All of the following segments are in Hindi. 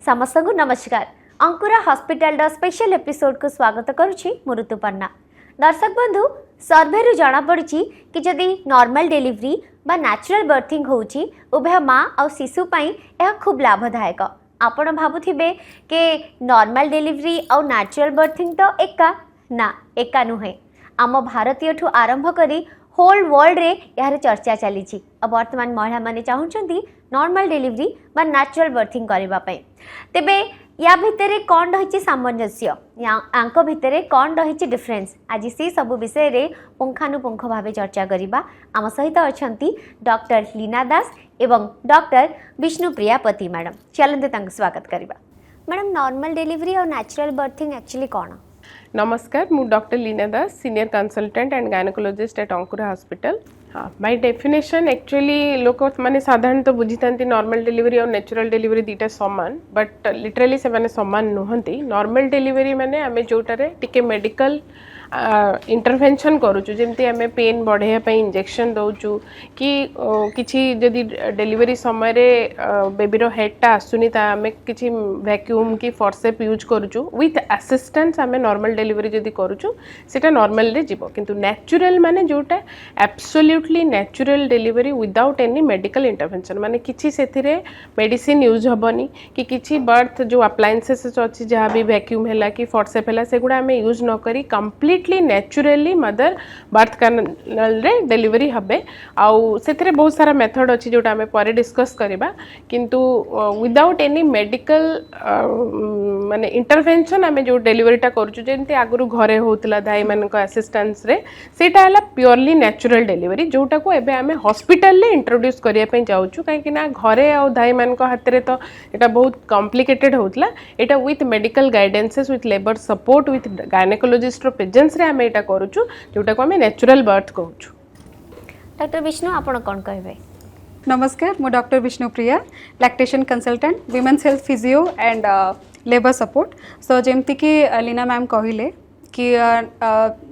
समस्त को नमस्कार। अंकुरा हॉस्पिटल स्पेशल एपिसोड को स्वागत करुछि ऋतुपर्णा। दर्शक बंधु, सर्वे रु जाना पड़ी कि जदि नॉर्मल डिलीवरी बा नेचुरल बर्थिंग होउछि उभय माँ और शिशु पई यह खूब लाभदायक। आपण भाबुथिबे कि नॉर्मल डिलीवरी और नेचुरल बर्थिंग तो एका नुहे। आम भारतीय ठू आरंभ करी होल वर्ल्ड रे यार चर्चा चली। वर्तमान महिला माने चाहूँगी नॉर्मल डिलीवरी बा नेचुरल बर्थिंग करने। तेबे या भितर कौन रही सामंजस्य, या भितर कौन रही डिफरेन्स, आज से सब विषय रे पुंखानुपुंख भाव चर्चा करवा। आम सहित अच्छा डॉक्टर लीना दास एवं डॉक्टर विष्णुप्रिया पति मैडम। चलते स्वागत करवा। मैडम, नॉर्मल डिलीवरी और नेचुरल बर्थिंग एक्चुअली कौन? नमस्कार, मु doctor Leena Das, senior consultant and gynaecologist at Ankura hospital. हाँ, बाय डेफिनेशन एक्चुअली लोक माने साधारण तो बुझी था नॉर्मल डिलीवरी और नेचुरल डिलीवरी दीटा समान, बट लिटरली से माने समान नुहंती। नॉर्मल डिलीवरी माने आमे जोटारे टिके मेडिकल इंटरवेंशन करूचु, जमती आमे पेन बढ़ाया पे इंजेक्शन दउचु कि किछि जदि डिलीवरी समय रे बेबी रो हेडटा आसुनी ता आमे किछि वैक्यूम की फॉर्सेप यूज करूचु विथ असिस्टेंस। आमे नॉर्मल डिलीवरी जदि करूचु सेटा नॉर्मल रे जीवो, किंतु नेचुरल माने जोटा absolutely natural delivery without any medical intervention, माने किछि सेथिरे मेडिसिन यूज हबनी कि किछि बर्थ जो अप्लायंसेस अछि जहाँ भी वैक्यूम हैला कि फॉर्सेप हैला सेगुड़ा आमे यूज न करी completely naturally mother birth canal रे डिलीवरी हबे। आउ सेथिरे बहुत सारा मेथड अछि जोटा आमे परे डिस्कस करिबा, किंतु विदाउट एनी मेडिकल माने इंटरवेंशन आमे जो डिलीवरीटा करूछु जेंति आगुरु घरे होतला दाई मानक असिस्टेंस रे, सेटा हला प्योरली नेचुरल डिलीवरी जोटा को एबे आमे हॉस्पिटल ले इंट्रोड्यूस करिया पे जाउछु। काहे कि ना घरे आ दाई मानक हाथ रे तो एटा बहुत कॉम्प्लिकेटेड होतला। एटा with medical guidances, with labour support, with gynaecologist रो प्रेजेंस रे आमे एटा करूछु जोटा को आमे नेचुरल बर्थ कहूछु। डॉक्टर विष्णु, आपण कोन कहबे? नमस्कार, मु doctor Vishnupriya, lactation consultant, women's health physio and labour support. So जेमती कि लीना मैम कहले कि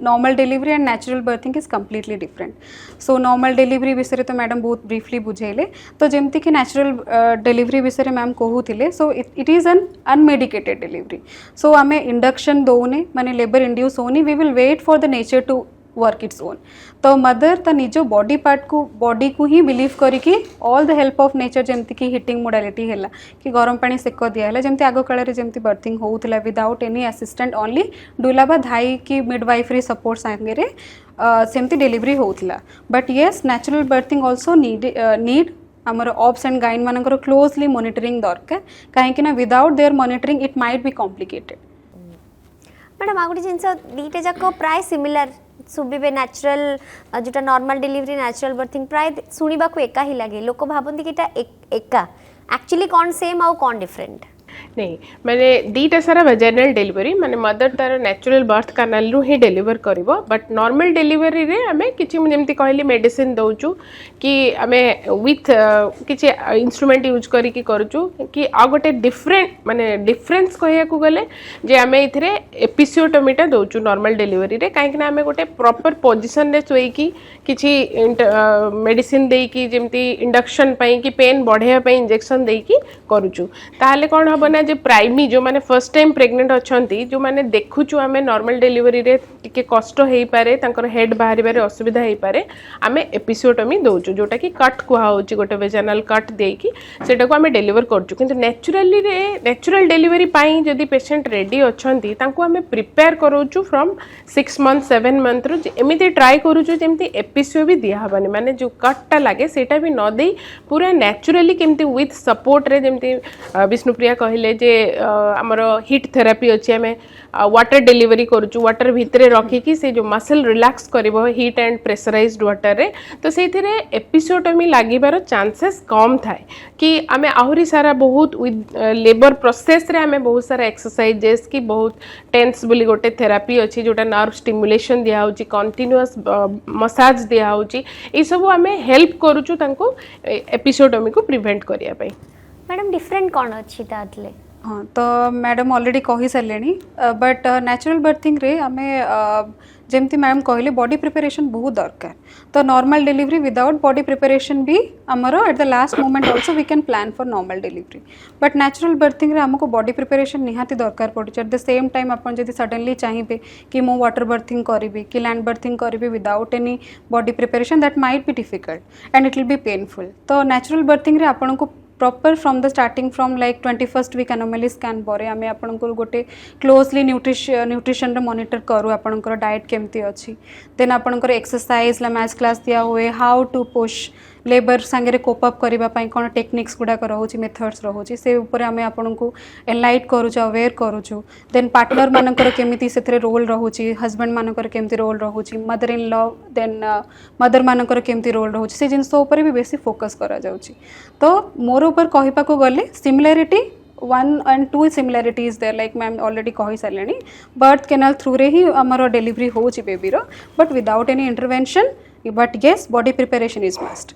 normal delivery and natural birthing is completely different. So normal delivery विषय तो मैडम बहुत ब्रीफली बुझेले, तो जेमती कि नेचुरल डिलीवरी विषय मैम कहूले। So it is an unmedicated delivery. So आमे इंडक्शन दौने माने लेबर इंड्यूस होनी, we will wait for the nature to work its own. तो मदर ता निजो बॉडी पार्ट को बॉडी को ही बिलीव करिकी all the help of nature, जमती कि हिटिंग मोडालिटी हैला कि गरम पानी सेक दिया है, जमती आग काल जमती बर्थिंग होउतला without any assistant, only doula बा धाई की मिडवाइफरी सपोर्ट सांगे सेमती डिलीवरी होउतला। But yes, natural birthing also need आमर ऑब्स एंड गाइन मानकर क्लोजली मॉनिटरिंग दरकार, कहीं without their monitoring it might be complicated. Madam, आ गोटे जिनस दीटा जाक प्राय सिमिलर सुबे, नेचुरल जोटा नॉर्मल डिलीवरी नेचुरल बर्थिंग प्राय शुणा को एका ही लगे। लोक भावती कि एका एक्चुअली कौन सेम आउ कौन डिफरेंट? नहीं, मैंने दीटा सारा वेजाइनल डिलीवरी माने मदर तार नेचुरल बर्थ कैनाल रु ही डिलीवर करिवो। बट नॉर्मल डिलीवरी रे आमे किछि जेमति कहली मेडिसिन दउचु कि आमे विथ किछि इंस्ट्रूमेंट यूज करी कि करचु कि आ गोटे डिफरेंट माने डिफरेंस कहया को गले जे आमे इथरे एपिसियोटोमीटा दउचु नॉर्मल डिलीवरी रे, काहे कि ना आमे गोटे प्रॉपर पोजीशन रे सोई कि किछि मेडिसिन देई कि जेमति इंडक्शन पई कि पेन बढ़िया पई इंजेक्शन देई कि करूचु। ताहाले कोन हबो ना जे प्राइमी जो माने फर्स्ट टाइम प्रेग्नेंट अछंती, जो माने देखुचु आमे नॉर्मल डिलीवरी रे टिके कष्ट हेई पारे, तांकर हेड बाहरी बारे असुविधा हेई पारे, आमे एपिसियोटोमी दउचु जोटा कि कट कुहा होची, गोटे वेजाइनल कट देई कि सेटा को आमे डिलीवर करचु। किंतु नेचुरली रे नेचुरल डिलीवरी पाई जदी पेशेंट रेडी अछंती तांको आमे प्रिपेयर करूचु फ्रॉम 6 मंथ 7 मंथ रो, एमिति ट्राई करूचु जेमति एपिसियो भी दिया हबनी, माने जो कटटा लागे सेटा भी न देई पूरा नेचुरली केमति विथ सपोर्ट रे, जेमति विष्णुप्रिया कहले जे आमर हिट थेरापी अच्छी आम वाटर डिलीवरी करूँ, वाटर भितर रखिकी से जो मसल रिलैक्स करिवो हीट एंड प्रेशराइज्ड वाटर रे, तो से एपिसियोटोमी लागिबार चांसेस कम थाए कि आमे आहुरी सारा बहुत विथ लेबर प्रोसेस रे आमे बहुत सारा एक्सरसाइजेस कि बहुत टेंस बोली गोटे थेरापी अच्छी जोटा नर्व स्टिमुलेशन दिया होची, कंटिन्यूअस मसाज दिया होची, ए सब आमे हेल्प करूचु तांको एपिसियोटोमी को प्रिवेंट करिया पई। मैडम, डिफरेंट कौन अच्छी तातले? हाँ तो मैडम ऑलरेडी कही सारे बट नेचुरल बर्थिंग रे आमे जमती मैम कहले बॉडी प्रिपरेशन बहुत दरकार तो normal delivery without body preparation भी आमर at the last moment also we can plan for normal delivery but natural birthing रे हमको बॉडी प्रिपरेशन निहाती दरकार पड़े एट द सेम टाइम आप सडनली चाहिए कि मु वाटर बर्थिंग करी कि लैंड बर्थिंग करी without any body preparation that might be difficult and it will be painful तो नेचुरल बर्थिंग रे आपन को proper from the starting from like 21st week anomaly scan पर आम आपंकर गोटे क्लोजली न्यूट्रिशन मॉनिटर करूँ आपंकर डाइट केमती अच्छी देन आपंकर एक्सरसाइज मैथ्स क्लास दिया हुए हाउ टू पुश लेबर सांगे कोप अप करने कौन टेक्निक्स गुड़ाक रोचे मेथड्स रोचे से उपर आम आपन को एनलाइट करुचु अवेयर करुचु देन पार्टनर मानकर केमिति से रोल रोचे हजबैंड मानकर केमती रोल रोचे mother in law then mother मानकर केमती रोल रोचे से जिनस उपर भी बेसी फोकस करा जाउची तो मोर ऊपर कहवाक गले similarity 1 and 2 similarity is there like ma'am already कही सारे बर्थ केनाल थ्रू रे ही आमर डिलीवरी होची बेबी रो but without any intervention but yes body preparation is must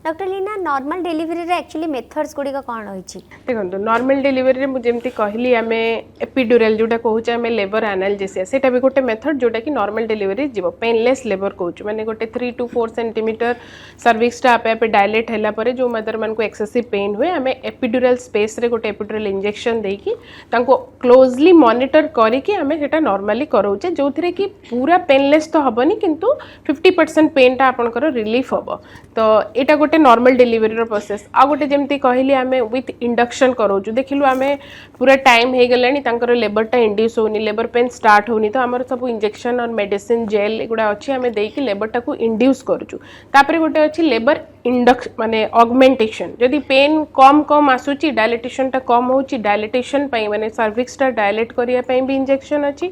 doctor Leena normal delivery रे एक्चुअली मेथड्स गुडी का कोन होईची देखो नॉर्मल डिलीवरी रे मु जेमती कहली आमे एपिड्यूरल जोटा कहूचे आमे लेबर एनाल्जेसिया सेटा भी गोटे मेथड जोटा कि नॉर्मल डिलीवरी जीवो पेनलेस लेबर कहूचे माने गोटे 3 to 4 सेंटीमीटर सर्विक्स टा आपे आपे डायलेट हैला परे जो मदर मन को एक्सेसिव पेन हुए आमे एपिड्यूरल स्पेस रे गोटे एपिड्यूरल इंजेक्शन देकी तांको क्लोजली मॉनिटर करी कि आमे सेटा नॉर्मली करौचे जोथिरे कि पूरा पेनलेस तो हबनी किंतु 50% पेन टा आपनकर रिलीफ हबो तो एटा गोटे नॉर्मल डिलीवरी प्रोसेस आ गोटे जमती कहली आमे विथ इंडक्शन करोचु देखिलु आमे पूरा टाइम हे गलानी तांकर लेबर टा इंड्यूस होनी लेबर पेन स्टार्ट होनी तो हमर सब इंजेक्शन और मेडिसिन जेल एगुडा अछि आमे देकी लेबर टा को इंड्यूस करूचु तापरे गोटे अछि लेबर इंडक्शन माने ऑगमेंटेशन जदि पेन कम कम आसुची डायलेटेशन टा कम होची डायलेटेशन पई माने सर्विक्स टा डायलेट करिया पई भी इंजेक्शन अछि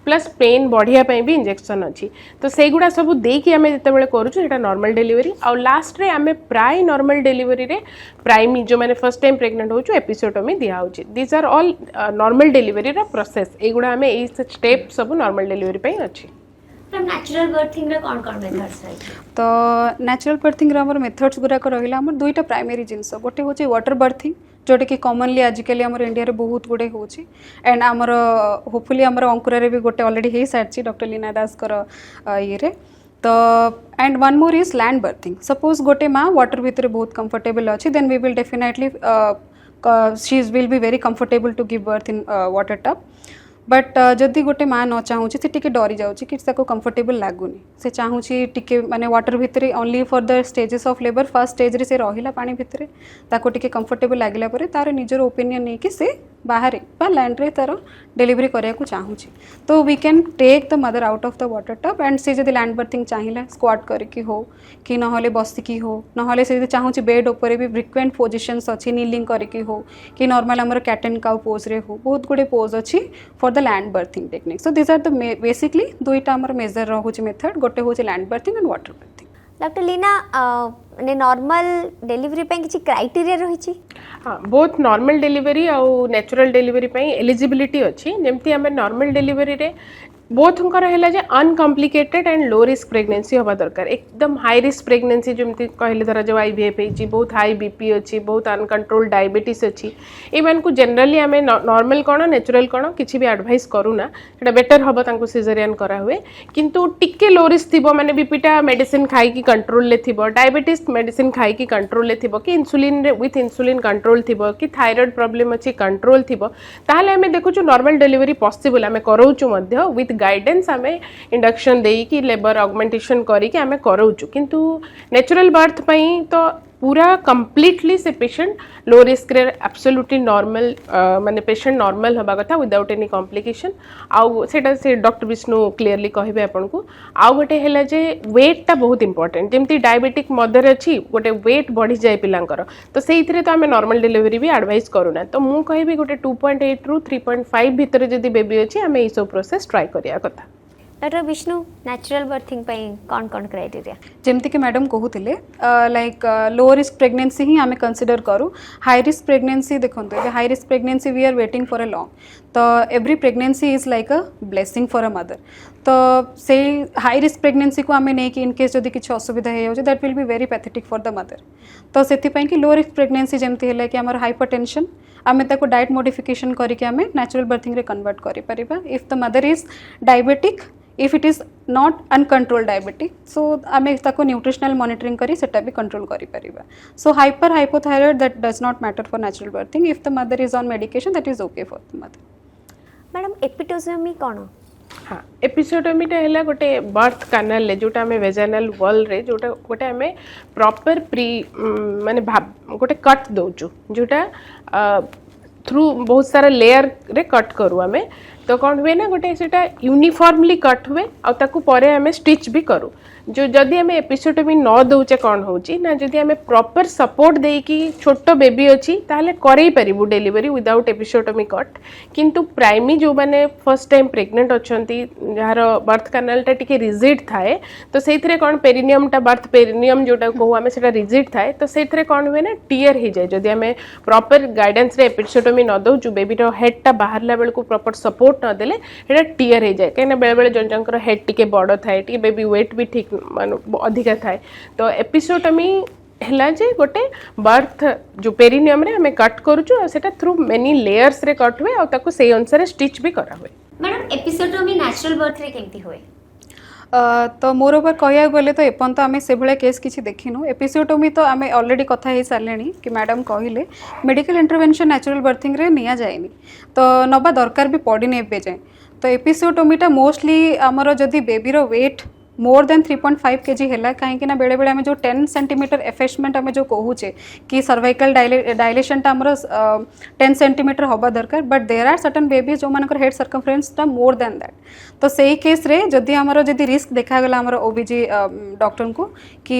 प्लस पेन बढ़िया पई भी इंजेक्शन अछि तो सेगुडा सब देकी आमे जतेबेले करूचु एटा नॉर्मल डिलीवरी आ लास्ट रे आमे प्राय नॉर्मल डिलीवरी रे प्राइमी जो मैंने फर्स्ट टाइम प्रेग्नेंट होचु एपिसोटोमी दिया होची this are all normal delivery रा प्रोसेस एगुडा हमें ए स्टेप सब नॉर्मल डिलीवरी पे अछि नेचुरल बर्थिंग रे कोन कोन मेथड्स है तो नेचुरल बर्थिंग रे हमर मेथड्स गुराक रहिला हमर दुईटा प्राइमरी जिंस गोटे होची वाटर बर्थिंग जोटा कि कॉमनली आजिकल आम इंडिया रे बहुत गुड़े होची एंड आमर होपफुली आमर अंकुरा रे भी गोटे ऑलरेडी हे सारची डॉक्टर लीना दास कर ये रे तो and one more is land birthing suppose गोटे माँ वाटर भितर बहुत कंफर्टेबल अच्छी then we will definitely she will be very comfortable to give birth in water tub but जदि गोटे माँ न चाहूँगी से टिके डरी जाऊँगी कि कंफर्टेबल लगुनि से चाहूँगी टिके माने वाटर भितर only for the stages of labour first stage रे से रहिला पानी भितर ताको टिके कंफर्टेबल लागिला परे तार निजर ओपिनियन नहीं कि से बाहर बा लैंड रे तार डिलीवरी करिया को चाहूँगी तो we can take the mother out of the water tub and से जदि लैंड बर्थिंग चाहिए स्क्वाट करके हो कि नहले बसिकी हो नहले से चाहूँगी बेड ऊपर भी फ्रिक्वेंट पोजिशंस अच्छी नीलिंग करके हो कि नॉर्मल आमर कैट एंड काउ पोज रे हो बहुत गुड़े पोज अच्छी for the land birthing technique so this are the basically दुईटा आमर मेजर रोचे मेथड गोटे होचे land birthing and water birthing doctor Leena ने नॉर्मल डिलीवरी पे किसी क्राइटेरिया रही हाँ बहुत नॉर्मल डिलीवरी आउ नेचुरल डिलीवरी पे एलिजिबिलिटी अच्छी जमती आम नॉर्मल डिलीवरी रे बोथंकर है जे uncomplicated and low risk pregnancy हवा दरकार एकदम हाई रिस्क प्रेगनेंसी जमती कहले धर जो IVF होती बहुत हाई बीपी अच्छी बहुत अनकंट्रोल डायबिटीज अच्छी एमान को जनरली आम नॉर्मल कौन नेचुरल कौन किसी भी एडवाइस करूना सेटा बेटर हम तांको सिजेरियन करा हुए किंतु टिके लो रिस्क थिबो माने बीपीटा मेडिसिन खाई की कंट्रोल ले थिबो डायबिटीज मेडिसिन खाई की कंट्रोल ले थिबो कि इंसुलिन रे विथ इंसुलिन कंट्रोल थिबो कि थायराइड प्रॉब्लम अच्छी कंट्रोल थिबो ताहले आम देखुछु नॉर्मल डिलीवरी पॉसिबल आम करूछु मध्य विथ गाइडेंस आम इंडक्शन देकी लेबर ऑगमेंटेशन करिके आम करूछु किंतु नेचुरल बर्थ पई तो पूरा कंप्लीटली से पेशेंट लो रिस्क रे एब्सोल्युटली नॉर्मल माने पेशेंट नॉर्मल हबा कथा विदाउट एनी कॉम्प्लिकेशन आउ सेटा से डॉक्टर विष्णु क्लियरली कहबे आपन को आउ गोटे हैला जे वेट टा बहुत इंपोर्टेंट जेमती डायबिटिक मदर अछि गोटे वेट बढ़ी जाय पिलांकर तो सेइथरे तो आमे नॉर्मल डिलीवरी भी एडवाइस करूना तो मु कहबी गोटे 2.8 रु 3.5 भितर जदी बेबी अछि आमे ई सब प्रोसेस ट्राई करिया कथा डॉक्टर विष्णु नेचुरल बर्थिंग पे कौन कौन क्राइटेरिया जमती कि मैडम कहते लाइक लो रिस्क प्रेगनेंसी ही आम कंसीडर करूँ हाई रिस्क प्रेगनेंसी देखो high risk pregnancy we are waiting for a long तो every pregnancy is like a blessing for a mother तो से हाई रिस्क प्रेगनेंसी को आम नहीं कि इनकेस जदि किसी असुविधा हो that will be very pathetic for the mother. तो से लो रिस्क प्रेगनेंसी जमती है कि आमर हाइपरटेंशन आम ताको डाइट मॉडिफिकेशन करके आम नेचुरल बर्थिंग रे कन्वर्ट करि परिबा। If the mother is diabetic, if it is not uncontrol diabetic, so आम ताको न्यूट्रिशनल मॉनिटरिंग करी सेटा भी कंट्रोल करि परिबा। So hyper hypothyroid that does not matter for natural birthing. If the mother is on medication that is okay for the mother. Madam episiotomy कौन? हाँ, एपिसोडोमीटा है गोटे बर्थ कानाल जोटा आम वेजाइनल वॉल रे जोटा गोटे आम प्रॉपर प्री माने गोटे कट दौचु जोटा थ्रू बहुत सारा लेयर रे कट करू आम। तो कौन हुए ना गोटे सेटा यूनिफॉर्मली कट हुए आउ परे आम स्टिच भी करूँ। जो जदि आम एपिसोडोमी न दौचे कौन होची ना जदि आम प्रॉपर सपोर्ट देकी छोट बेबी अच्छी ताहले करई परिबु डेलीवरी विदाउट एपिसोडोमी कट। किंतु प्राइमी जो माने फर्स्ट टाइम प्रेग्नेंट अछंती जार बर्थ कैनाल टा टिके रिजिड थाए तो सेथरे कौन पेरिनियम टा बर्थ पेरिनियम जोटा कहू आम सेटा रिजिड थाए तो सेथरे कौन हुए ना टीयर हो जाए। जदि आम प्रॉपर गाइडेंस रे एपिसोडोमी न दौचु बेबी रो हेड टा बाहरला बेलू प्रॉपर सपोर्ट न देले एटा टीयर हो जाए कहीं बेले बेले जन जनकर हेड टिके बड़ थाए टिके बेबी वेट भी ठीक मान अधिका थाए। तो एपिसोडोमी है जे गोटे बर्थ जो पेरिनियम रे हमें कट करूचु सेटा थ्रू मेनी लेयर्स रे कट हुए और ताको से अनुसार स्टिच भी करा हुए। मैडम एपिसोडोमी नेचुरल बर्थ रे केमती हुए? तो मोर ओवर कह गले तो एपर्त आम से भाया केस किसी देखिनु। एपिसोडोमी तो आम ऑलरेडी कथा हो सारे कि मैडम कहले मेडिकल इंटरवेंशन नेचुरल बर्थिंग रे निया जाएनी तो नबा दरकार भी पड़नी एबे जाए। तो एपिसोडोमीटा मोस्टली आमर जदि बेबीर वेट मोर देन 3.5 kg है कहीं बेले बेले आम जो 10 सेंटीमीटर एफेसमेंट आम जो कहूचे कि सर्वाइकल डायलेशन टा आमर 10 सेंटीमीटर हवा दरकार but there are certain baby जो मान हेड सर्कमफरेन्स टा मोर देन दैट। तो सही केस रे जदि आमर जदि रिस्क देखागला आमर ओबीजी डॉक्टर को कि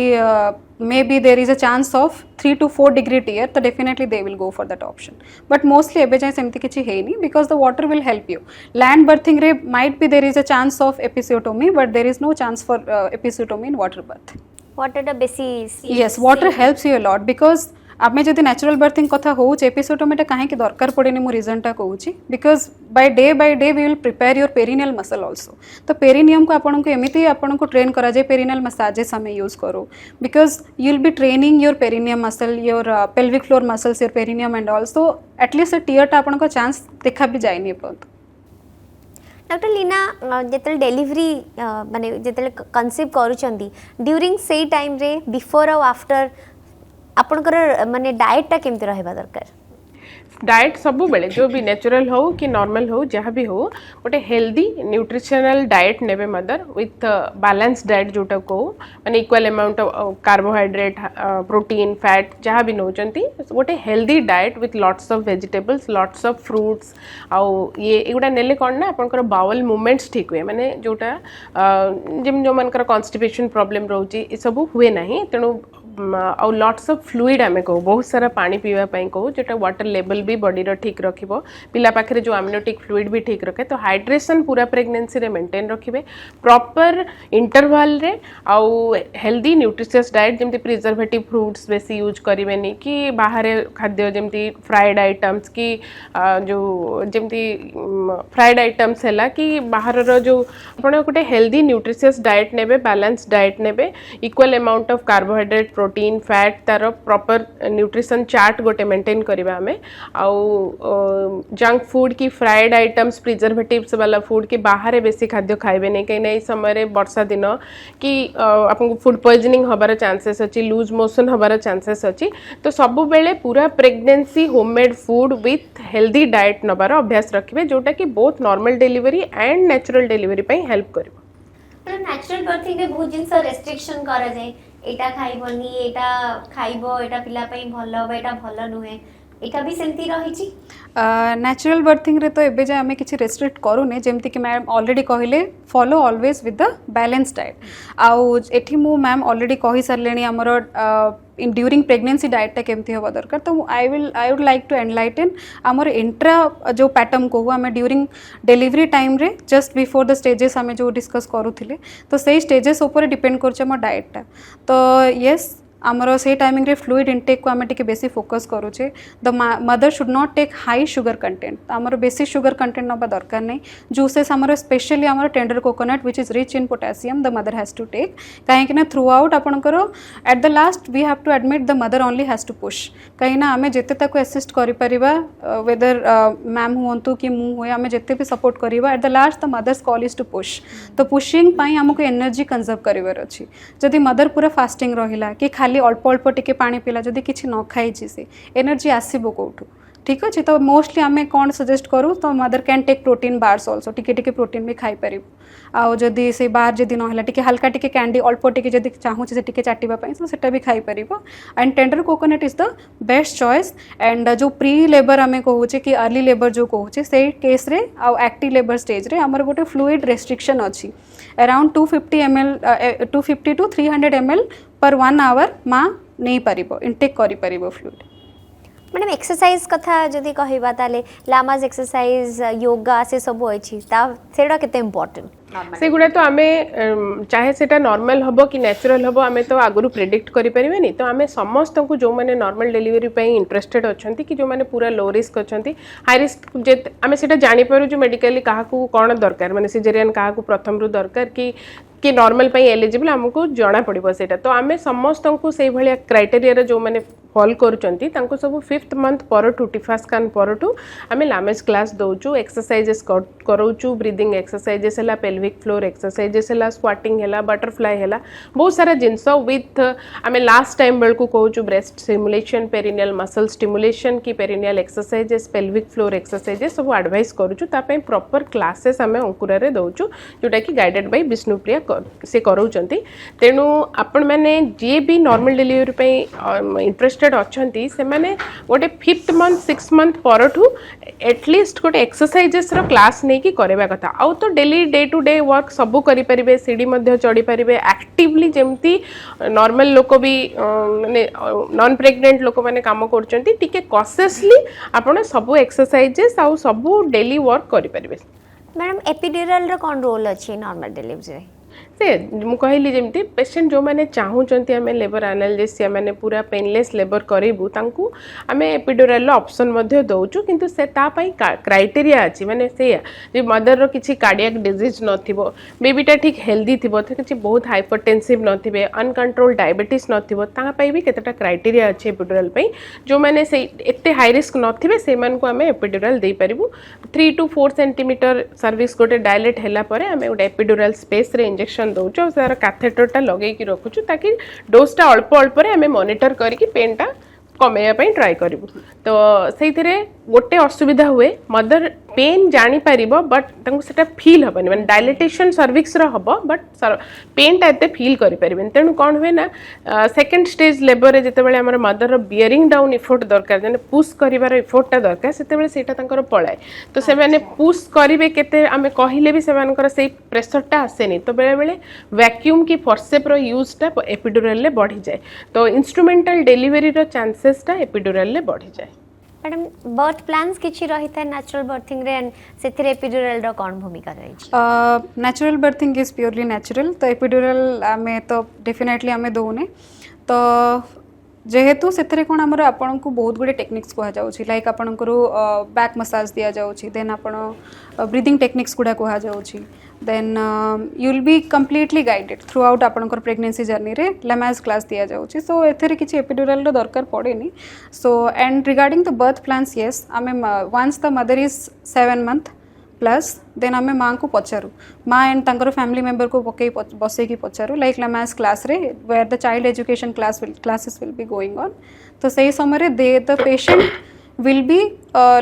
maybe there is a chance of 3 to 4 degree tear तो definitely they will go for that option. But mostly एबे जाए सेमती किछि है नहीं because the water will help you. Land birthing रे might be there is a chance of episiotomy but there is no chance for episiotomy in water birth. Water the basis yes water helps you a lot because आम जब नेचुरल बर्थिंग कथा हो एपिसोडोमीटा कहीं दरकार पड़ेनि मो रिजन टा कहूँ because by day we will prepare your perineal muscle also. तो पेरिनियम को आपन को एमती आपन को ट्रेन करा जाए पेरिनियल मसाजेस आम यूज करो because you will be training your perineum muscle your pelvic floor muscles your perineum and also at least tear टा आपन को चांस देखा भी जाए नहीं। डॉक्टर लीना जिते डेलीवरी माने जिते कनसीव करूछंदी ड्यूरिंग से टाइम रे बिफोर और आफ्टर आपनकर माने डाइट टा केमती रहबा दरकार? डाइट सब बेले जो भी नेचुरल हो कि नॉर्मल हो जहाँ भी हो गोटे हेल्दी न्यूट्रिशनल डाइट नेबे मदर विथ बैलेंस डाइट जोटा को माने equal amount of carbohydrate protein fat जहाँ भी नौचंती गोटे healthy diet with lots of vegetables lots of fruits आउ ये गुड़ा नेले कौन ना आपनकर बाउल मूवमेंट्स ठीक हुए माने जोटा जिम जो मनकर कॉन्स्टिपेशन प्रॉब्लम रोची ये सब हुए नहीं तेणु आउ लॉट्स ऑफ फ्लूइड आम कहू बहुत सारा पानी पीवा कहू जोटा वाटर लेवल भी बॉडी रो ठीक रखिबो पिला पाखरे जो आमनियोटिक फ्लूइड भी ठीक रखे। तो हाइड्रेशन पूरा प्रेगनेंसी रे मेंटेन रखिबे प्रॉपर इंटरवल रे आउ हेल्दी न्यूट्रिशियस डाइट जमती प्रिजर्वेटिव फ्रूट्स बेसी यूज करिवेनी कि बाहर खाद्य जमती फ्राइड आइटम्स की जो जमती फ्राइड आइटम्स हैला कि बाहर रो जो आपण गोटे हेल्दी न्यूट्रिशियस डाइट नेबे बैलेंस डाइट नेबे equal amount of carbohydrate protein fat तार प्रॉपर न्यूट्रिशन चार्ट गोटे मेंटेन करवा आम आउ जंक फूड की फ्राइड आइटम्स प्रिजर्वेटिव्स वाला फूड की बाहर बेसी खाद्य खाइबे नहीं कहीं समय वर्षा दिन कि आपको फूड पॉइजनिंग हबार चांसेस अच्छी लूज मोशन हबार चांसेस अच्छी। तो सब बेले पूरा pregnancy homemade food with healthy diet नबार अभ्यास रखिए जोटा कि both normal delivery and natural delivery पे हेल्प करिवो। नेचुरल बर्थिंग रे बहुत जिंस रेस्ट्रिक्शन करा जाए एटा खाइबनी एटा खाइबो एटा पिला पई भलो एटा भलो नुहे एटा भी सेमती रही नेचुरल बर्थिंग रे तो एबे जे आमे किछि रेस्ट्रिक्ट करूने जेमति कि मैम ऑलरेडी कहले follow always with the balance diet आउ एठी मु मैम ऑलरेडी कहि सारलेनी हमर इन ड्यूरिंग प्रेगनेंसी डाइट टा केमती होबा दरकार। तो I would like to enlighten आमर इंट्रा जो पैटर्न कहू आम ड्यूरिंग डिलीवरी टाइम रे जस्ट बिफोर द स्टेजेस आम जो डिस्कस करूथिले तो सही स्टेजेस ऊपर डिपेंड करछ हमर डाइट टा। तो यस आमर से टाइमिंग रे फ्लूइड इनटेक को आम टे बेसी फोकस करूचे the mother should not take high sugar content आमर बेसी शुगर कंटेंट नवा दरकार नहीं जूसेस आमर स्पेशली आमर tender coconut which is rich in potassium the mother has to take कहीं थ्रू आउट आपंकर at the last we have to admit the mother only has to push कहीं आम जिते ताको असिस्ट करें वेदर मैम हूँ कि मुझे आम जिते भी सपोर्ट करवा at the last the mother's call is to push तो पुशिंग आमको एनर्जी कंजर्व करार अच्छी जदि मदर पूरा फास्टिंग रहिला कि खाली अल्प अल्प टिके पानी पीला जदि किसी न खाई से एनर्जी आसब कौटू ठीक अच्छे तो मोस्टली आम कौन सजेस्ट करूँ तो mother can take protein bars also टिके प्रोटीन भी खाई पार आउ जदि से बाहर जदि ना टिके हल्का टिके कैंडी अल्प टिके जदि चाहूँ से टिके चाटिबा तो सेटा भी खाई पार and tender coconut is the best choice and जो प्री लेबर आम कहूचे कि अर्ली लेबर जो कहूचे से केस रे आउ एक्टिव लेबर स्टेज रे आमर गोटे फ्लूइड रेस्ट्रिक्शन अच्छी अराउंड 250 ml 250 to 300 ml पर 1 hour माँ नहीं पार इनटेक कर फ्लूइड मैडम एक्सरसाइज कथा जदि कहबा ताले लामाज एक्सरसाइज योगा से सब अछि सेटा केते इम्पोर्टेंट सेगुड़ा तो आम चाहे सेटा नॉर्मल हम कि नेचुरल हम आम तो आगु प्रेडिक्ट करें तो आम समस्त को जो मैंने नॉर्मल डिलीवरी इंटरेस्टेड अच्छा कि जो मैंने पूरा लो रिस्क अच्छा हाई रिस्क आम से जापर मेडिकली क्या कौन दरकार माने सिजेरियन क्या प्रथम रू दरकार कि नॉर्मल एलिजिबल आमको जना पड़ो से तो आम समस्त को से भाया क्राइटेरिया जो मैंने फॉल करुँच सब 5th month पर टिफा स्कान पर आम लामेज क्लास दौचु एक्सरसाइजेस कराऊँ ब्रीदिंग एक्सरसाइजेस है पेल्विक फ्लोर एक्सरसाइजेस है स्क्वाटिंग है बटरफ्लाई है बहुत सारा जिनस विथ आम लास्ट टाइम बेलू कहूँ breast stimulation perineal muscle stimulation कि perineal exercises pelvic floor exercises सब एडवाइस करूँ प्रॉपर क्लासेस आम अंकुर दौचु जोटा कि गाइडेड बाय विष्णुप्रिया से कराऊँ तेणु आपण मैंने जी भी नॉर्मल डिलीवरी इंटरेस्टेड अच्छा से मैंने गोटे 5th month 6th month पर एटलिस्ट गोटे एक्सरसाइजेस क्लास नहीं कि करवा कथा आउ तो daily day to day work सबू करें सीढ़ी चढ़ी पारे एक्टिवली जमती नॉर्मल लोक भी माने नॉन प्रेग्नेंट लोक मैंने काम कर कॉशियसली आपण सबू एक्सरसाइजेस आउ सबू डेली वर्क करें। मैडम एपिड्यूरल रो कौन रोल अच्छी नॉर्मल डिलीवरी से मु कहली जमती पेशेंट जो मैंने चाहूँच आम लेबर एनालिसिस मैंने पूरा पेनलेस लेबर करूँ तांकू आम एपिड्यूरल ऑप्शन दौचु किंतु से तापाई क्राइटेरिया अच्छी माने से मदर रो किसी कार्डियक डिजीज नथिबो बेबीटा ठीक हेल्दी थिबो किसी बहुत हाइपरटेंसिव नथिबे अनकंट्रोल डायबिटीज नथिबो तापाई भी केतेटा क्राइटेरिया अच्छे एपिड्यूरल पे जो मैंने से एते हाई रिस्क नथिबे से मान को आम एपिड्यूरल दे पारिबु 3 to 4 सेंटीमीटर सर्विस गोटे डायलेट हैला परे आम गोटे एपिड्यूरल स्पेस रे इंजेक्शन दौचु तार कैथेटरटा लगे रखुचु ताकि डोजटा अल्प अल्प आम मॉनिटर करके पेनटा कमेयापाई ट्राई करूँ तो से गोटे असुविधा हुए मदर पेन जापर बट से फील हेनी मैंने डायलेटेशन सर्विक्स हम बट पेनटा एत फील करें तेणु कौन हुए ना सेकेंड स्टेज लेबर जिते आम मदर बियरिंग डाउन इफोर्ट दरकार जैसे पुश कर इफोर्टा दरकार से पलाए तो से मैंने पुश करेंगे केते आम कहले भी से प्रेसरटा आसेनी तो बेले बेले वैक्यूम की फॉर्सेप्र यूजटा एपिड्यूरल बढ़ी जाए तो इंस्ट्रूमेंटल डिलीवरी चांसेसटा एपिड्यूरल बढ़ी जाए। मैडम बर्थ प्लान्स किछि रही था नेचुरल बर्थिंग रे एंड सेथिरे एपिड्यूरल रो कौन भूमिका रही natural birthing is purely natural तो एपिड्यूरल आमे तो डेफिनेटली आमे दोने तो जेहेतु से कौन आमर आपण को बहुत गुड़े टेक्निक्स कहुच्छी लाइक आपणकर बैक मसाज दि जाऊँगी देन आपण ब्रीदिंग टेक्निक्स गुड़ा कहुच्छी then you will be completely guided throughout आपणकर प्रेगनेंसी जर्नी रे लामाज क्लास दि जाऊँगी सो एथिरे किछि एपिड्यूरल दरकार पड़ेनी so and regarding the birth plans yes आमे once the mother is 7 month plus then आम माँ को पचारू माँ एंड तांकर फैमिली मेंबर को पकई बसई पचारू लाइक लामास क्लास रे where the child education classes will be going on तो सही समय the patient will be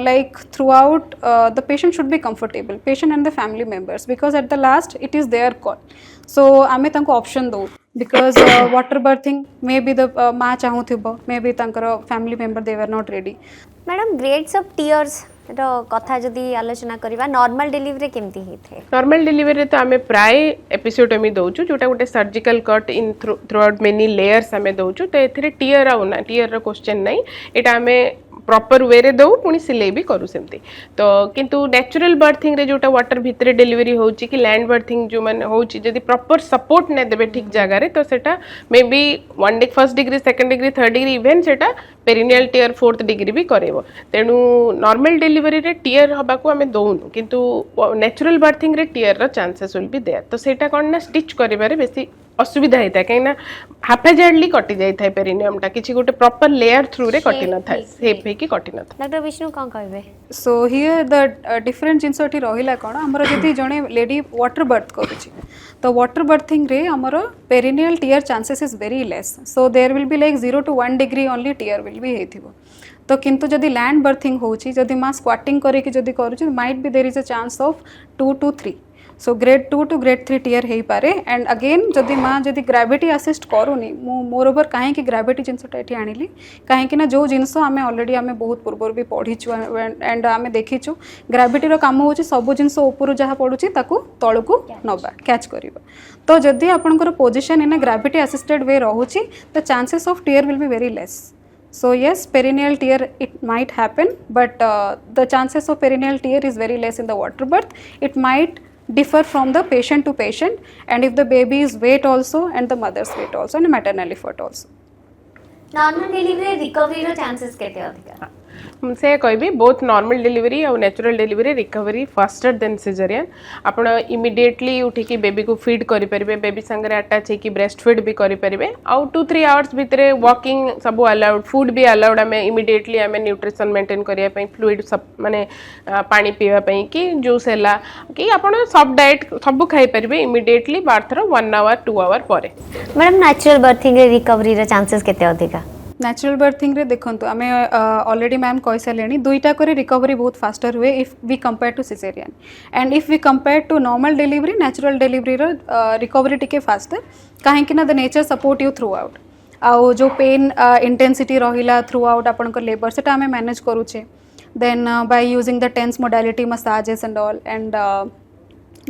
like throughout the patient should be comfortable patient and the family members because at the last it is their call so ame tanko option do because water birthing may be the maa chahu thibo may be tankar family member they were not ready madam grades of tears रो कथा जदी आलोचना करबा नॉर्मल डिलीवरी केमती ही थे नॉर्मल डिलीवरी तो आमे प्राय एपिसोडमी दौचु जोटा गोटे surgical cut in through out many layers आमे दौचु तो एथिरे टीयर आउ ना टीयर रो क्वेश्चन नहीं एटा आमे प्रॉपर वे रे दो पुणी सिलाई भी करू सेमती तो किंतु नेचुरल बर्थिंग रे जोटा वाटर भितर डेलीवरी होची कि लैंड बर्थिंग जो माने होची जदी प्रॉपर सपोर्ट ने देबे ठीक जगह रे तो सेटा may be 1 degree 2nd degree 3rd degree even सेटा पेरिनियल टियर 4th डिग्री भी करेबो तेनु नॉर्मल डेलीवरी रे टियर हबा को हमें दोनु किंतु नेचुरल बर्थिंग रे टियर रो चांसेस विल बी देयर तो सेटा कोन ना स्टिच करिबारे बेसी असुविधा होता है कहीं हाफेजार्डली कटि जाए पेरिनियम टा किसी गोटे प्रॉपर लेयर थ्रू रे कटि न थाए सेप हे कि कटि न थाए डॉक्टर विष्णु कौन कहबे सो हियर द डिफरेंट जिनस एठी रहिला कोन हमर जति जणे लेडी वाटर बर्थ करूची तो वाटर बर्थिंग रे हमर perineal tear chances is very less so there will be like 0 to 1 degree only tear will be हेथिबो तो किंतु जदि लैंड बर्थिंग होची जदि मां स्क्वाटिंग करे कि जदि करूची might be there is a chance of 2 to 3 so grade 2 to grade 3 tear हो पारे एंड अगेन जदि माँ जदि ग्राविटी असिस्ट करूनी मोर ओवर कहीं ग्राविटी जिनसटा ये आनिली कहीं जो जिनस आम अलरेडी आम बहुत पूर्व भी पढ़ीचु एंड आम देखीचु ग्राविटीर काम हो सब जिनस ऊपर जहाँ पड़ुची तलू नवा कैच करवा तो जदि आपंकर position in gravity assisted way रोचे the chances of tear will be very less so yes perineal tear it might happen but the chances of perineal tear is very less in the water birth it might differ from the patient to patient and if the baby is weight also and the mother's weight also and maternal effort also normal delivery recovery रो चांसेस केते अधिका से कहबी बोथ नॉर्मल डिलीवरी और natural delivery recovery faster than caesarean आपण इमिडिएटली उठिकी बेबी को फीड करि परिबे बेबी संगे अटैच है कि ब्रेस्ट फीड भी करि परिबे आउ 2-3 आवर्स भितरे वॉकिंग सब अलाउड फूड भी अलाउड आमे इमिडिएटली आमे न्यूट्रिशन मेंटेन करिया पई फ्लूइड सब माने पानी पीवा पई कि जूस हैला कि आपण सब डाइट सब खाई परिबे इमिडिएटली बार्थ रो 1 आवर 2 आवर परे मैडम नेचुरल बर्थिंग रे रिकवरी रो चांसेस केते अधिका नेचुरल बर्थिंग रे देखंतु आमे ऑलरेडी मैम कहि सालेनी दुईटा करे रिकवरी बहुत फास्टर हुए if we compare to caesarean and if we compare to normal delivery natural delivery रो रिकवरी टिके फास्टर काहे कि ना the nature support you throughout आउ जो पेन इंटेंसिटी रहिला थ्रू आउट आपन लेबर सेटा आमे मैनेज करूचे then by using the TENS modality massages and all and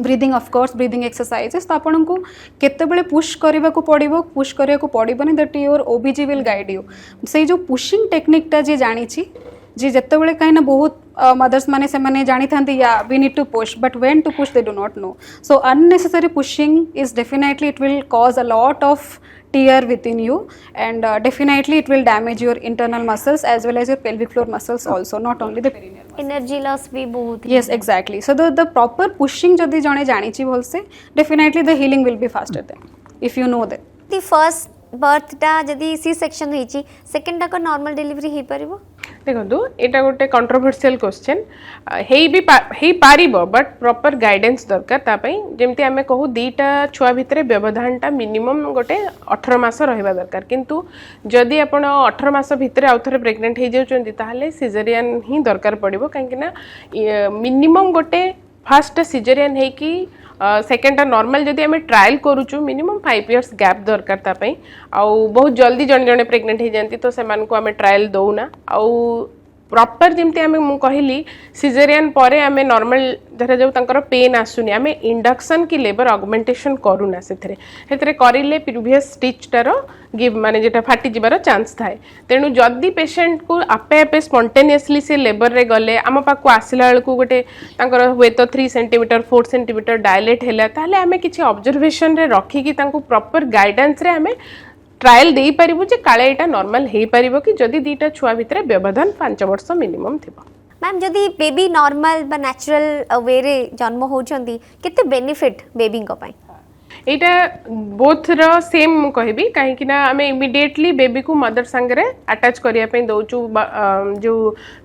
breathing of course breathing exercises तो आपन को केते बेले पुश करबा को पड़िबो पुश करिया को पड़िबोनी that your OBG will guide you से जो पुशिंग टेक्निक टा जे जानी छी जी जते बेले काई ना बहुत मदर्स माने से माने जानी थांती या we need to push but when to push they do not know so unnecessary pushing is definitely it will cause a lot of tear within you and definitely it will damage your internal muscles as well as your pelvic floor muscles also not only the perineal muscles. Energy loss भी बहुत yes exactly so the proper pushing जदि जणे जानी छी भलसे definitely the healing will be faster then if you know that the first birth टा जदि सी सेक्शन होईची सेकंड टा को नॉर्मल डिलीवरी हे परबो देखो एटा गोटे कंट्रोवर्शियल क्वेश्चन हे पारिबो बट प्रॉपर गाइडेंस दरकार तापई जेमती आमे कहू दीटा छुआ भितरे व्यवधानटा मिनिमम गोटे 18 मास रहिबा दरकार किंतु जदि आपण 18 मास भितरे आउथरे प्रेग्नेंट हे जाउचंदी ताहाले सिजेरियन ही दरकार पड़िबो काहेकि ना मिनिमम गोटे फास्ट सिजेरियन हे कि सेकेंड नॉर्मल जदि आम ट्रायल करूचु मिनिमम 5 इयर्स गैप दरकार तापई आउ बहुत जल्दी जन जने प्रेग्नेंट हो जाती तो से आम ट्रायल दौना आउ प्रॉपर जमती आम मु कहली सिजेरियन पर आम नॉर्मल धरा जाऊ तंकर पेन आसुनी आम इंडक्शन की लेबर ऑगमेंटेशन करूना से करिले प्रीवियस स्टिचटार गिव माने जेटा फाटी जिबार चांस थाए तेणु जदि पेशेंट को आपे आपे स्पॉन्टेनियसली से लेबर रे गले आम पाक आसला बेलू गोटे तांकर हुए तो 3 सेंटीमीटर 4 सेंटीमीटर डायलेट हैला ताहले आमे किछि ऑब्जर्वेशन रे रखिकी तांको प्रॉपर गाइडेंस रे आमे ट्रायल दे पारिबु जे काले एटा नॉर्मल हे पारिबो कि जदि दीटा छुआ भितरे व्यवधान 5 वर्ष मिनिमम थिबो मैम जदि बेबी नॉर्मल बा नेचुरल वे रे जन्म होचंदी केते बेनिफिट बेबी को पाई एटा बोथ रो सेम मु कहबी काहे कि ना आमे इमीडिएटली बेबी को मदर संगे अटैच करिया पे दोचु जो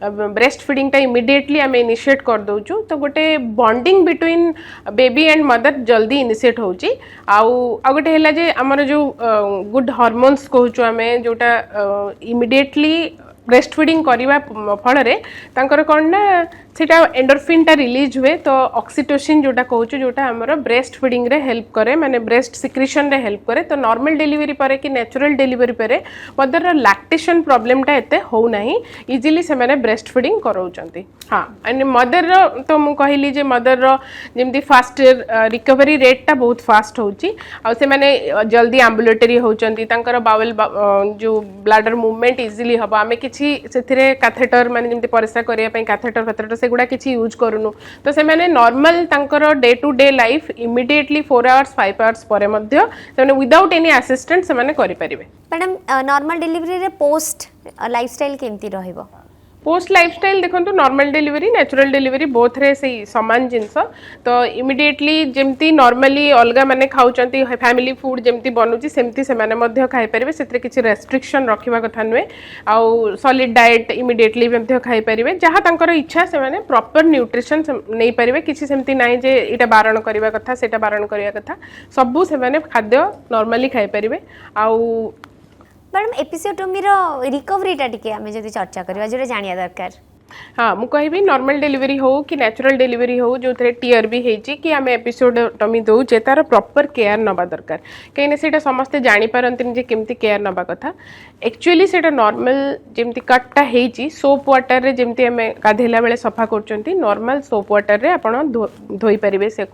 ब्रेस्ट फीडिंग टा इमीडिएटली आमे इनिशिएट कर दोचु तो गोटे bonding between baby and mother जल्दी इनिशिएट होची आउ गोटे हैला जे हमर जो गुड हार्मोन्स कहूचु आमे जोटा इमीडिएटली ब्रेस्ट फीडिंग करवा फल तांकर कौन ना सेटा एंडोरफिन टा रिलीज हुए तो ऑक्सीटोसिन जोटा कहूँ जोटा आमर ब्रेस्ट फीडिंग रे हेल्प करे माने ब्रेस्ट सिक्रेशन रे हेल्प करे तो नॉर्मल डिलीवरी परे कि नेचुरल डिलीवरी परे मदर लैक्टेशन प्रॉब्लम टा एते हो नाही इजीली से माने ब्रेस्ट फीडिंग कराउचंती। हाँ एंड मदर तो मु कहली जे मदर जेमती फास्ट रिकवरी रेट टा बहुत फास्ट होची आ से माने जल्दी एम्बुलेटरी होचंती तांकर बावेल जो ब्लैडर मूवमेंट इजीली हबा हमें किछि सेथिरे कैथेटर माने जेमती परिस्रा करिया पई कैथेटर सेगुड़ा किसी यूज करूनु तो से मैंने नॉर्मल तांकर day to day life immediately 4 hours 5 hours परे मध्य से विदाउट एनी असिस्टेंट से माने करि परिबे। मैडम नॉर्मल डिलीवरी रे पोस्ट लाइफस्टाइल केमती रहइबो? पोस्ट लाइफस्टाइल देखो normal delivery natural delivery both रे से समान जिनस तो इमिडिएटली जेमती नॉर्मली अलगा माने खाउचंती फैमिली फूड जेमती बनुची सेमती से माने मध्य खाई परिबे सेतरे किछि रेस्ट्रिक्शन रखिबा कथा नुए आउ सॉलिड डाइट इमिडिएटली मध्य खाई परिबे जहाँ तांकर इच्छा से माने प्रॉपर न्यूट्रिशन नै परिबे किछि सेमती नाही जे इटा बारण करिबा कथा सेटा बारण करिया कथा सबु से माने खाद्य नॉर्मली खाई परिबे आउ मैडम एपिसोडोमी रो रिकवरी टा टिके हमें जदी चर्चा करबा जोरे जानिया दरकार। हाँ मु कहबी नॉर्मल डिलीवरी हो कि नेचुरल डिलीवरी हो जो थे टीयर भी होती कि आम एपिसोडोटमी दौचे तार प्रॉपर केयर नवा दरकार कहीं से समस्ते जापारती जे केमती केयर नवा कथा एक्चुअली से नॉर्मल जमती कट्टा होती सोप वाटर रे जमती आम गाधेला बेले सफा कर नॉर्मल सोप वाटर रे आपण धोई पारे से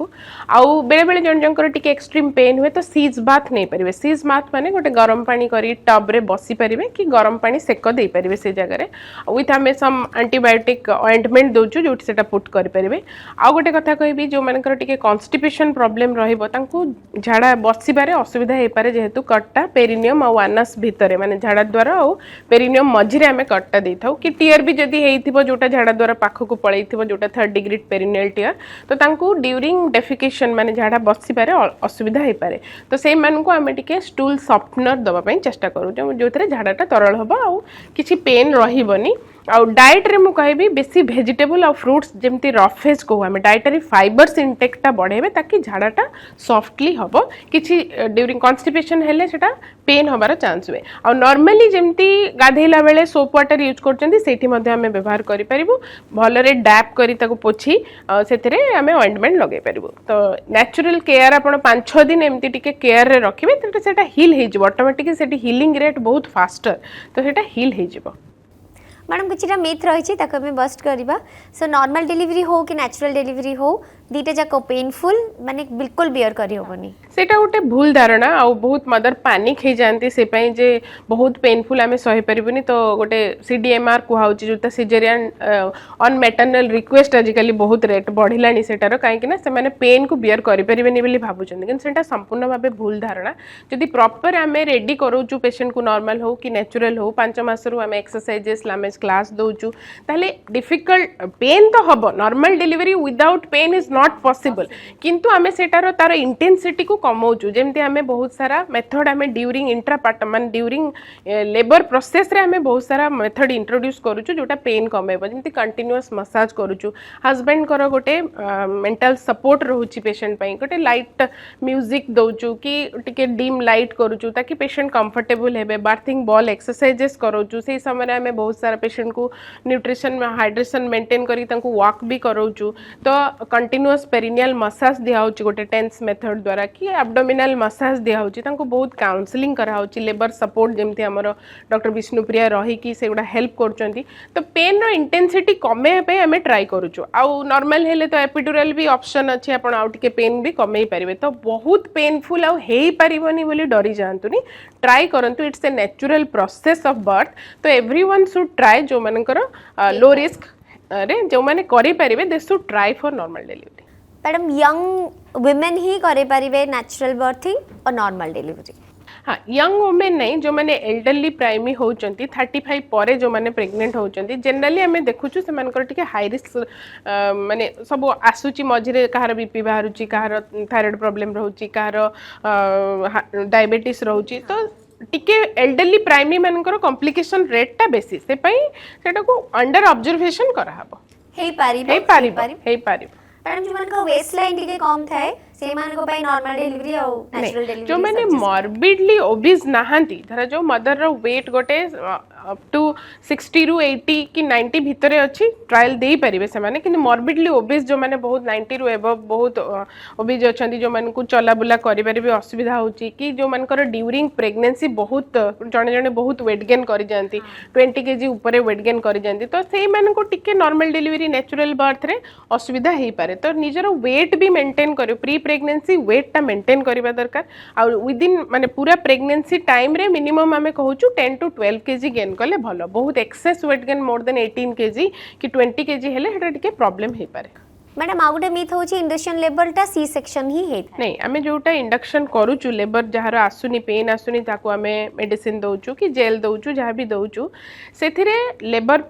आउ बेले बेले जन जनकर टिके एक्सट्रीम पेन हुए तो सीज बाथ नहीं पारे सीज बाथ माने गोटे गरम पानी करी टब रे बसी पारे कि गरम पानी सेक दे पारे से जगह विथ आम सम एंटीबायोटिक ऑइंटमेंट दौचु जो सेटा पुट करें आउ गोटे कथा कहबी जो मानकर टिके कॉन्स्टिपेशन प्रॉब्लम रहिबो तांकु झाड़ा बसिबारे असुविधा हे पारे जेहेतु कट्टा पेरिनियम आउ आनस भितरे माने झाड़ा द्वारा आउ पेरिनियम मझिरे आमे कट्टा देथाउ कि टियर भी जदी हेइथिबो जोटा झाड़ा द्वारा पाखकु पळैथिबो जोटा 3rd डिग्री पेरिनियल टियर तो तांकु ड्यूरिंग डेफिकेशन माने झाड़ा बसिबारे असुविधा हे पारे तो सेहि मानकु आमे टिके स्टूल सॉफ्टनर दबा पई चेष्टा करू जोथरे झाड़ाटा तरल हबो आउ किछि पेन रहिबोनी आउ डाइट रे मु कहबी बेसी वेजिटेबल आउ फ्रूट्स जेमती रफेज को आमे डाइटरी फाइबर्स इंटेक्टा बढ़ेबे ताकि झाड़ाटा सॉफ्टली हबो किछि ड्यूरिंग कॉन्स्टिपेशन हेले सेटा पेन हबार चांस हुए आउ नॉर्मली जेमती गाधेला बेले सोप वाटर यूज करचंदी सेठी मध्ये आमे व्यवहार करि परिबु भल रे डैप करी ताको पोछि सेथिरे आमे ऑइंटमेंट लगे परिबु तो नेचुरल केयर आपण 5-6 दिन एमती टिके केयर रे रखिबे तो सेटा हील हे जिवो ऑटोमेटिकली सेठी हीलिंग रेट बहुत फास्टर तो सेटा हील हे जिवो। मैडम किछिटा मिथ रही ताको हमें बस्ट करबा सो नॉर्मल डिलीवरी हो कि नेचुरल डिलीवरी हो दीटा जाक पेनफुल माने बिल्कुल बियर करी होबनी सेटा गोटे भूल धारणा आउ बहुत मदर पैनिक हो जाती से जे बहुत पेनफुल आम सही पारिबुनी तो गोटे सीडीएमआर कुहाउची जोटा सिजेरियन ऑन मैटर्नल रिक्वेस्ट आजिकली बहुत रेट बढ़िलानी सेटार कहीं से माने पेन को बियर करि परिबेनी बोली भाबुचंदी किंतु सेटा संपूर्ण भाबे भूल धारणा जदि प्रॉपर आम रेडी करूचु पेशेंट को नॉर्मल हो कि नेचुरल हो 5 मासरू आम एक्सरसाइजेस लामेज क्लास दौचु ताले डिफिकल्ट पेन तो हबो normal delivery without pain is not possible किंतु आम सेटार तार इंटेंसिटी को कमाउचु जेमती आम बहुत सारा मेथड आम ड्यूरिंग इंट्रापार्टम मान ड्यूरिंग लेबर प्रोसेस रे आम बहुत सारा मेथड इंट्रोड्यूस करूचु जोटा पेन कमेबो जेमती कंटिन्यूअस मसाज करूचु हस्बैंड कर गोटे मेंटल सपोर्ट रहउची पेशेंट पई गोटे लाइट म्यूजिक दौचु कि टिके डिम लाइट करूचु ताकि पेशेंट कंफर्टेबल हेबे बार्थिंग बॉल एक्सरसाइजेस करूचु से समय आम बहुत सारा पेशेंट को न्यूट्रिशन हाइड्रेशन मेंटेन करी तांको वॉक भी करूचु तो कंटिन्यूअस पेरिनियल मसाज दिया होची गोटे टेंस मेथड द्वारा कि एब्डोमिनल मसाज दिया होची तांको बहुत काउंसलिंग करा होची लेबर सपोर्ट जेमती हमर डॉक्टर विष्णुप्रिया रही कि सेगुडा हेल्प करचंती तो पेन रो इंटेंसिटी कमे पे हमें ट्राई करूचु आउ नॉर्मल हेले तो एपिड्यूरल भी ऑप्शन अछि आपण आउ टिके पेन भी कमे परिबे तो बहुत पेनफुल आउ हेई परिबनी बोली डरी जांतुनी ट्राई करंतु it's a natural process of birth तो एवरीवन शुड ट्राई जो मानकर लो रिस्क रे जो माने करि परिबे they should try for normal delivery. Madam young women ही करे परिबे नेचुरल बर्थिंग और नॉर्मल डिलीवरी? हाँ यंग वुमेन नहीं जो मैंने एल्डरली प्राइमी होचंती 35 परे जो मैंने प्रेग्नेंट होचंती जनरली आम देखुचु से मानकर टिके हाई रिस्क माने सब आसुची मझिरे कहार बीपी बाहरुची कहार थायराइड प्रॉब्लम रहउची कहार डायबिटीज रहउची तो टिके एल्डरली प्राइमी मानकर कॉम्प्लिकेशन रेट टा बेसी से पई सेटा को अंडर ऑब्जर्वेशन करा हबो हे पारिबो हे पारिबो मैडम जो मानका वेस्ट लाइन टिके कम थाए से मानको पाई नॉर्मल डिलीवरी और नेचुरल डिलीवरी जो मैंने मॉर्बिडली ओबिज नहांती धरा जो मदर रो वेट गोटे अप टू 60 रु 80 कि 90 भितरे अच्छी ट्रायल दे पारे से माने कि मॉर्बिडली ओबिज जो मैंने बहुत 90 रु एबव बहुत ओबिज अच्छा जो मन को चला बुला करिबारे भी असुविधा होची कि जो मनकर ड्यूरिंग प्रेगनेंसी बहुत जने जने बहुत वेट गेन करि जानती 20 केजी ऊपर वेट गेन करि जानती तो से मन को टिके नॉर्मल डिलीवरी नेचुरल बर्थ रे असुविधा हे पारे तो निजर वेट भी मेंटेन करियो प्री प्रेगनेंसी वेट टा मेंटेन करबा दरकार आ विद इन माने पूरा प्रेगनेंसी टाइम रे मिनिमम आमे कहूछु 10 टू 12 केजी गेन कले भलो बहुत access weight gain more than 18 KG कि 20 केजी हेले हेटा टिके प्रॉब्लम हे पारे मैडम आ गोटे मिथ होची इंडक्शन लेबर टा सी सेक्शन ही हे नहीं आमे जोटा इंडक्शन करूचु लेबर जहार आसुनी पेन आसुनी ताको आमे मेडिसिन दउचु कि जेल दउचु जहाँ भी दउचु सेथिरे लेबर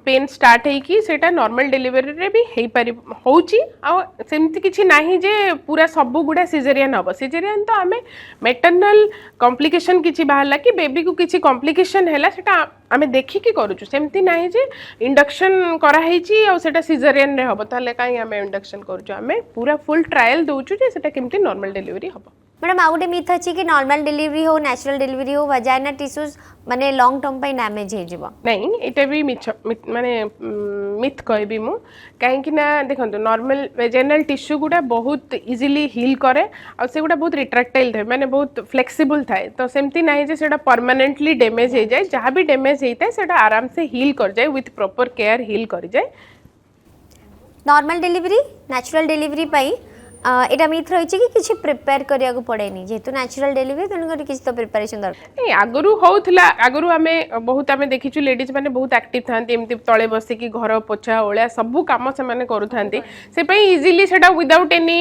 पेन स्टार्ट है कि सेटा नॉर्मल डिलीवरी रे भी हे पारि होची आ सेमति किछि नाही जे पूरा सब गुडा सिजेरियन हबो सिजेरियन तो आमे मेटर्नल कॉम्प्लिकेशन किछि बाहला कि बेबी को किछि कॉम्प्लिकेशन हैला सेटा आमे देखि कि करूचु सेमति नाही जे इंडक्शन करा हेची आ सेटा सिजेरियन रे हबो ताले काई आमे इंडक्शन करूचु आमे पूरा फुल ट्रायल दउचु जे सेटा केमति नॉर्मल डिलीवरी हबो मैडम आ गोटे मिथ अछि कि नॉर्मल डिलीवरी हो नेचुरल डिलीवरी हो वजाइना टिश्यूज माने लॉन्ग टर्म पई डैमेज हे जिवो नहीं एटा भी माने मिथ कहबी मु काहे कि ना देखंतु नॉर्मल वेजाइनल टिश्यू गुडा बहुत इजीली हील करे और से गुडा बहुत रिट्रैक्टाइल थाए माने बहुत फ्लेक्सिबल थाए तो सेमती नाही जे सेटा परमानेंटली डैमेज हे जाय जहां भी डैमेज हेता सेटा आराम से हील कर जाय विथ प्रॉपर केयर हील कर जाय नॉर्मल डिलीवरी नेचुरल डिलीवरी पई एटा मिथ रही कि किसी प्रिपेयर करिया को पड़ेनी जेहेतु नेचुरल डिलीवरी तेणुकर किसी तो प्रिपरेशन दरकार नहीं आगरू होउथला आगरू आमे बहुत आमे देखिछु लेडीज माने बहुत एक्टिव थांती एमती तळे बसी कि घर पोछा ओळ्या सब काम से माने करू थांती से पई इजीली सेटा विदाउट एनी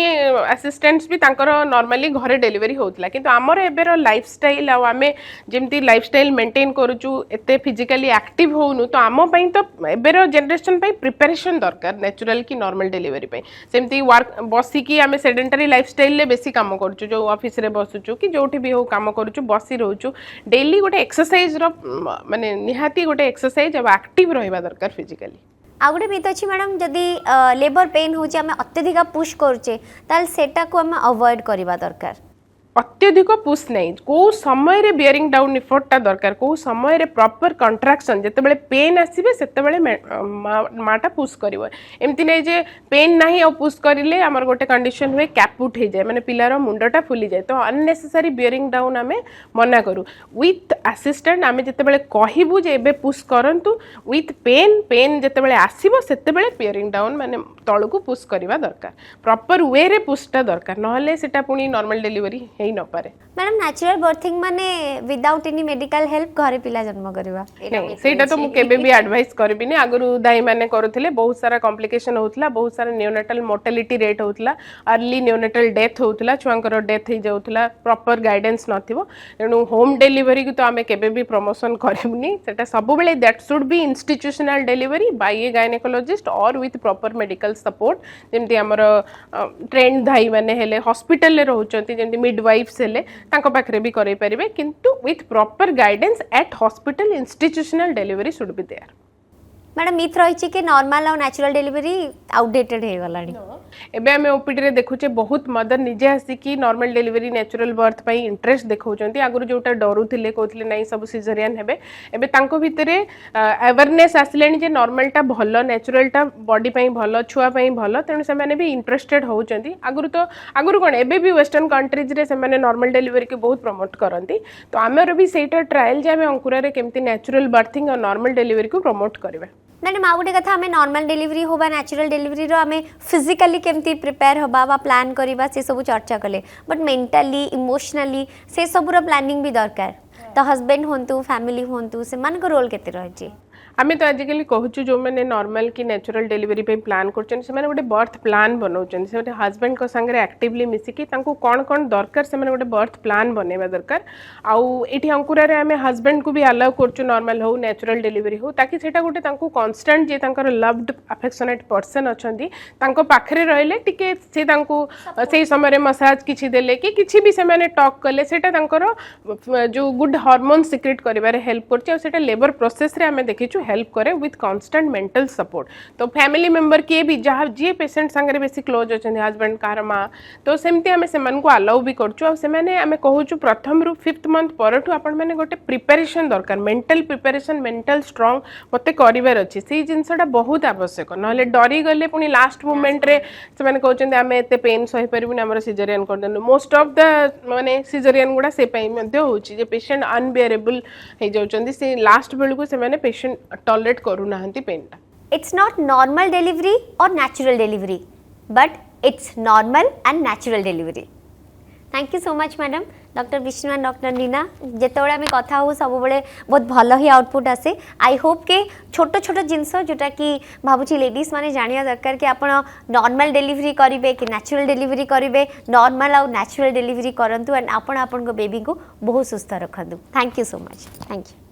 असिस्टेंस भी तांकर नॉर्मली घरे डिलीवरी होउथला किंतु हमर एबेर लाइफस्टाइल आ आमे जेमती लाइफस्टाइल मेंटेन करूछु एते फिजिकली एक्टिव होउनु तो आम पई तो एबेर जनरेशन पई प्रिपरेशन दरकार नेचुरल की नॉर्मल डिलीवरी पई सेमती वर्क बसी कि आमे सेडेंटरी लाइफस्टाइल ले बेसी काम करूछु जो ऑफिस रे बसुछु कि जोठी भी हो काम करूछु बसी रहउछु डेली गोटे एक्सरसाइज रो माने निहाती गोटे एक्सरसाइज अब एक्टिव रहबा दरकार फिजिकली आ गोटे मिथ अछि मैडम जदी लेबर पेन होची आमे अत्यधिक पुश करछे ताल सेटा को आमे अवॉइड करबा दरकार अत्यधिक पुश नहीं कौ समय रे बियरिंग डाउन इफर्टा दरकार कौ समय रे प्रॉपर कंट्राक्शन जते बेले पेन आसीबे सेते बेले माटा पुश करिवो एमति नै जे पेन नाही और पुश करिले हमर गोटे कंडीशन हुए कैपुट हे जाय माने पिलार मुंडटा फुली जाय तो अननेसेसरी बियरिंग डाउन आमे मना करू विथ असिस्टेंट आमे जते बेले कहिबु जे एबे पुश करंतु विथ पेन जते बेले आसीबो सेते बेले बियरिंग डाउन माने तळकु पुश करिवा दरकार प्रॉपर वे रे पुशटा दरकार नहले सेटा पुनी नॉर्मल डिलीवरी न पारे मैडम नेचुरल बर्थिंग माने विदाउट एनी मेडिकल हेल्प घरे पिला जन्म करबा नहीं सेटा तो मु केबे भी एडवाइस करबिनी आगरु दाई माने करथिले बहुत सारा कॉम्प्लिकेशन होतला बहुत सारा नियोनेटल मोर्टेलिटी रेट होतला अर्ली नियोनेटल डेथ होतला छुआंकर डेथ हे जाउतला प्रॉपर गाइडेंस नथिबो तेनु होम डिलीवरी को तो आमे केबे भी प्रमोशन करबुनी सेटा सब बेले that should be institutional delivery by a gynaecologist और विथ प्रॉपर मेडिकल सपोर्ट जेमति हमर ट्रेंड दाई माने हेले हॉस्पिटल ले रहउचंती जेमति मिडवाइफ्स हेले तांको पाखरे भी करै परिबे किंतु with proper guidance at hospital institutional delivery should be there madam myth रही कि नॉर्मल और नेचुरल डिलीवरी आउटडेटेड हो गलानी एबे हमें ओपीडी रे देखुचे बहुत मदर निजे आसी कि नॉर्मल डिलीवरी नेचुरल बर्थ पई इंटरेस्ट देखौचंती आगु जोटा डरू थिले कहथिले नाही सब सिजेरियन हेबे एबे तांको भितरे अवेयरनेस आसलेनी जे नॉर्मल टा भलो नेचुरल टा बॉडी पई भलो छुआ पई भलो तेनु से माने भी इंटरेस्टेड होचंती आगु कोन एबे भी वेस्टर्न कंट्रीज रे से माने नॉर्मल डिलीवरी के बहुत प्रमोट करंती तो आमेर भी सेटा ट्रायल जे हमें अंकुरा रे केमती नेचुरल बर्थिंग और नॉर्मल डिलीवरी को प्रमोट करबे मैडम आ गोटे कथा हमें नॉर्मल डिलीवरी हो बा नेचुरल डिलीवरी रो हमें फिजिकली केमती प्रिपेयर होबा बा प्लान करबा से सब चर्चा कले बट मेंटली इमोशनली से सब रो प्लानिंग भी दरकार तो हस्बैंड होंतु फैमिली होंतु से मन को रोल केते रहची आमे तो आजिकली कहूँ जो मैंने नॉर्मल की नेचुरल डिलीवरी पे प्लान करछन से माने गोटे बर्थ प्लान बनाउछन से गोटे हस्बैंड को संगे एक्टिवली मिसिकी तांको कोन कोन दरकार से माने गोटे बर्थ प्लान बनेबा दरकार आउ एठी अंकुरा रे आमे हस्बैंड को भी अलाउ करछु नॉर्मल हो नेचुरल डिलीवरी हो ताकि सेटा गोटे तांको कांस्टेंट जे तांकर लव्ड अफेक्शनेट पर्सन अछंती तांको पाखरे रहले टिके से तांको सेही समय रे मसाज किछि देले कि किछि भी से माने टॉक करले सेटा तांकर जो गुड हार्मोन सिक्रेट करिबारे हेल्प करछि आ सेटा लेबर प्रोसेस रे आमे देखिछु हेल्प करे विथ कांस्टेंट मेंटल सपोर्ट। तो फैमिली मेंबर किए भी जहाँ जी पेशेंट सांगे बेसी क्लोज अच्छा हजबैंड कार माँ तो सेमती आम से अलाउ भी करें कहूँ प्रथम रु 5th मंथ पर आपण मैंने गोटे प्रिपेरेसन दरकार मेंटल प्रिपेरेसन मेंटल स्ट्रांग मत करार अच्छी से जिनसा बहुत आवश्यक ना डरी गले पुणी लास्ट मोमेंट रे से कहते आम एत पेन सही पार्बूनी आम सिजरियन कर मोस्ट ऑफ द माने सिजरियन गुड़ा से होची पेशेंट अनबेरेबल हो जाउछंदी से लास्ट बेलू से पेशेंट टॉलरेट करूना पेन टा। It's not normal delivery or natural delivery, but it's normal and natural delivery. Thank you so much, madam. Doctor Vishnu and doctor Neena जितेबाला आम कथा हो सब बड़े बहुत भल ही आउटपुट आसे। आई होप के छोट छोट जिनस जोटा कि भावुची लेडीज माने जानिया दरकार कि आपण नॉर्मल डिलीवरी करेंगे कि नेचुरल डिलीवरी करेंगे नॉर्मल और नेचुरल डिलीवरी करंतु एंड आपण बेबी को बहुत सुस्थ रखंतु। Thank you so much. Thank you.